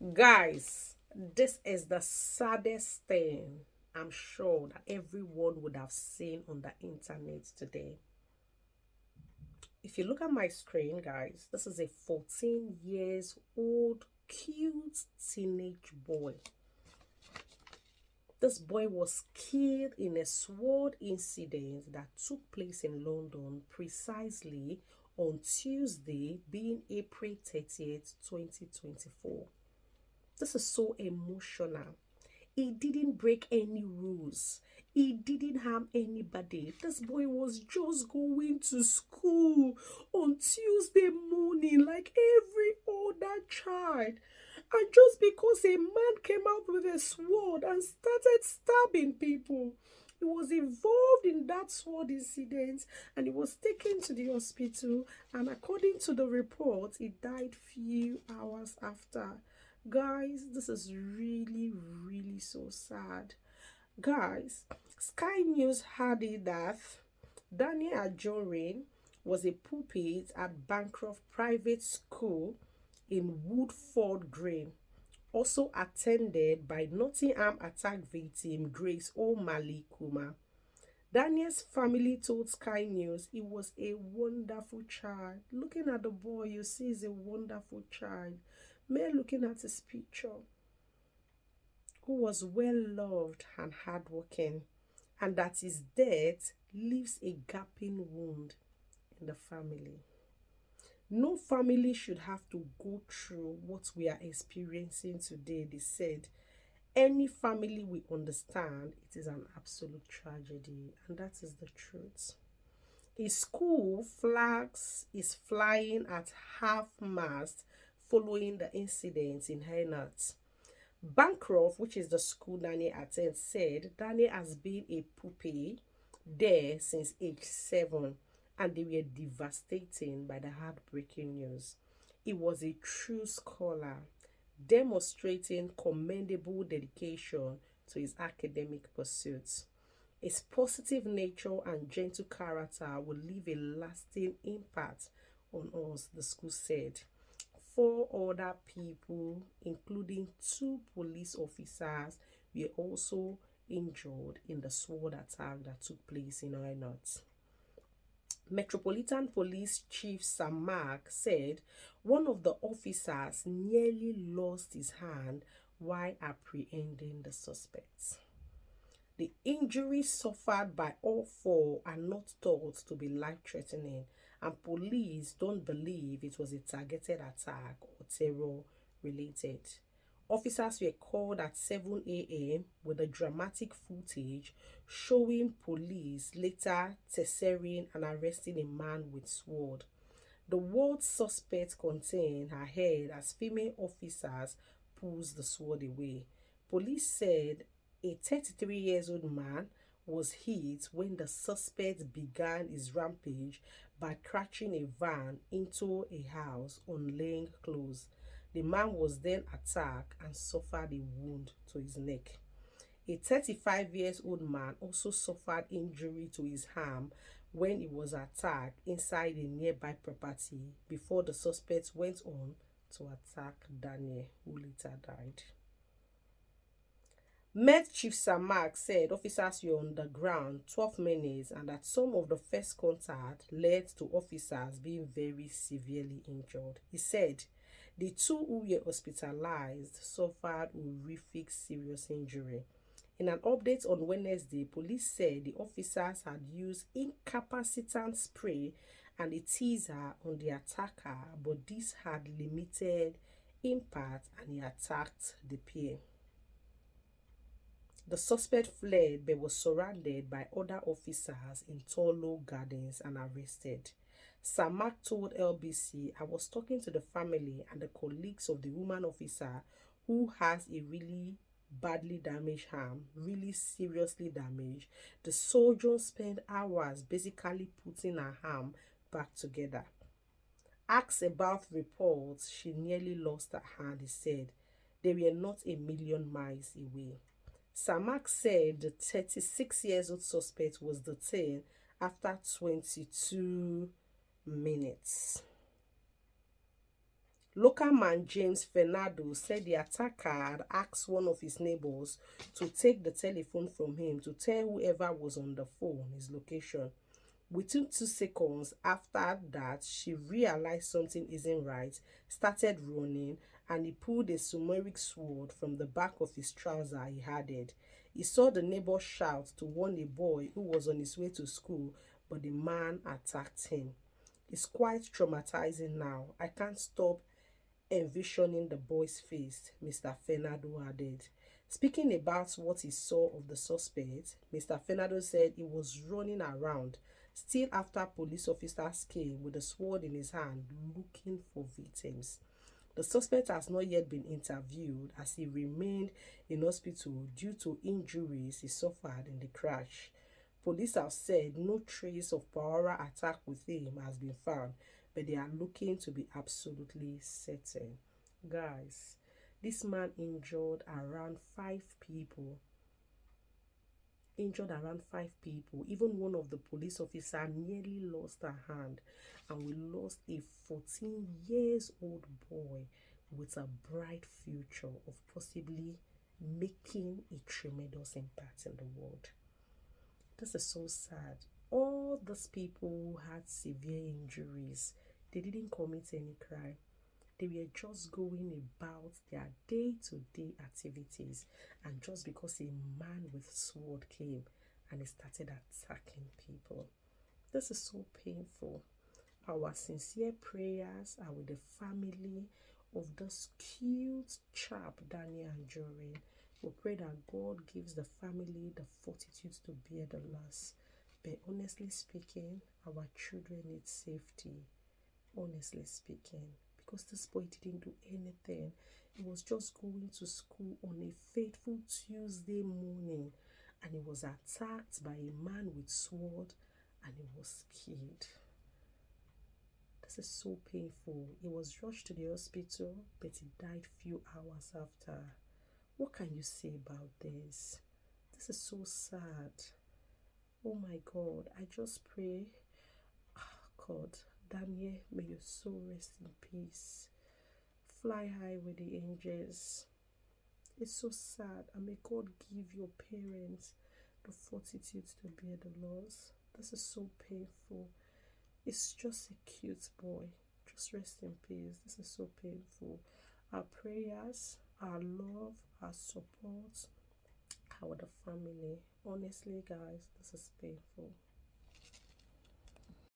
Guys, this is the saddest thing I'm sure that everyone would have seen on the internet today. If you look at my screen, guys, this is a 14 years old cute teenage boy. This boy was killed in a sword incident that took place in London precisely on Tuesday, being April 30th, 2024. This is so emotional. He didn't break any rules. He didn't harm anybody. This boy was just going to school on Tuesday morning like every other child. And just because a man came out with a sword and started stabbing people, he was involved in that sword incident and he was taken to the hospital. And according to the report, he died few hours after. Guys, this is really, really so sad. Guys, Sky News had it that Daniel Ajorin was a pupil at Bancroft Private School in Woodford Green, also attended by Nottingham attack victim Grace O'Malley Kuma. Daniel's family told Sky News he was a wonderful child. Looking at the boy, you see he's a wonderful child. Mere looking at his picture, who was well loved and hardworking, and that his death leaves a gaping wound in the family. No family should have to go through what we are experiencing today, they said. Any family we understand, it is an absolute tragedy, and that is the truth. A school flags is flying at half mast following the incident in Hainaut. Bancroft, which is the school Daniel attends, said Daniel has been a pupil there since age 7 and they were devastated by the heartbreaking news. He was a true scholar, demonstrating commendable dedication to his academic pursuits. His positive nature and gentle character will leave a lasting impact on us, the school said. Four other people, including two police officers, were also injured in the sword attack that took place in Hainaut. Metropolitan Police Chief Sam Mark said one of the officers nearly lost his hand while apprehending the suspects. The injuries suffered by all four are not thought to be life-threatening, and police don't believe it was a targeted attack or terror related. Officers were called at 7 a.m. with a dramatic footage showing police later testing and arresting a man with sword. The word suspect contained her head as female officers pulls the sword away. Police said a 33 years old man was hit when the suspect began his rampage by crashing a van into a house on laying clothes. The man was then attacked and suffered a wound to his neck. A 35 years old man also suffered injury to his arm when he was attacked inside a nearby property before the suspect went on to attack Daniel, who later died. Met Chief Samak said officers were on the ground 12 minutes and that some of the first contact led to officers being very severely injured. He said the two who were hospitalized suffered horrific serious injury. In an update on Wednesday, police said the officers had used incapacitant spray and a taser on the attacker, but this had limited impact and he attacked the pair. The suspect fled but was surrounded by other officers in Torlo Gardens and arrested. Samak told LBC, I was talking to the family and the colleagues of the woman officer who has a really badly damaged arm, really seriously damaged. The surgeon spent hours basically putting her arm back together. Asked about reports, she nearly lost her hand, he said. They were not a million miles away. Samak said the 36 years old suspect was detained after 22 minutes. Local man James Fernando said the attacker had asked one of his neighbors to take the telephone from him to tell whoever was on the phone his location. Within 2 seconds after that, she realized something isn't right, started running, and he pulled a Sumeric sword from the back of his trouser he had. He saw the neighbor shout to warn a boy who was on his way to school, but the man attacked him. It's quite traumatizing now. I can't stop envisioning the boy's face, Mr. Fernando added. Speaking about what he saw of the suspect, Mr. Fernando said he was running around, still after police officers came with a sword in his hand looking for victims. The suspect has not yet been interviewed as he remained in hospital due to injuries he suffered in the crash. Police have said no trace of Paora attack with him has been found, but they are looking to be absolutely certain. Guys, this man injured around five people. Even one of the police officers nearly lost a hand, and we lost a 14 years old boy with a bright future of possibly making a tremendous impact in the world. This is so sad. All these people who had severe injuries, they didn't commit any crime. They were just going about their day-to-day activities, and just because a man with sword came and he started attacking people. This is so painful. Our sincere prayers are with the family of this cute chap, Daniel Anjorin. We pray that God gives the family the fortitude to bear the loss. But honestly speaking, our children need safety. Honestly speaking, because this boy didn't do anything. He was just going to school on a fateful Tuesday morning, and he was attacked by a man with sword, and he was killed. This is so painful. He was rushed to the hospital, but he died few hours after. What can you say about this? This is so sad. Oh my God, I just pray, God, Daniel, may your soul rest in peace. Fly high with the angels. It's so sad, and may God give your parents the fortitude to bear the loss. This is so painful. It's just a cute boy. Just rest in peace. This is so painful. Our prayers, our love, our support, our the family. Honestly, guys, this is painful.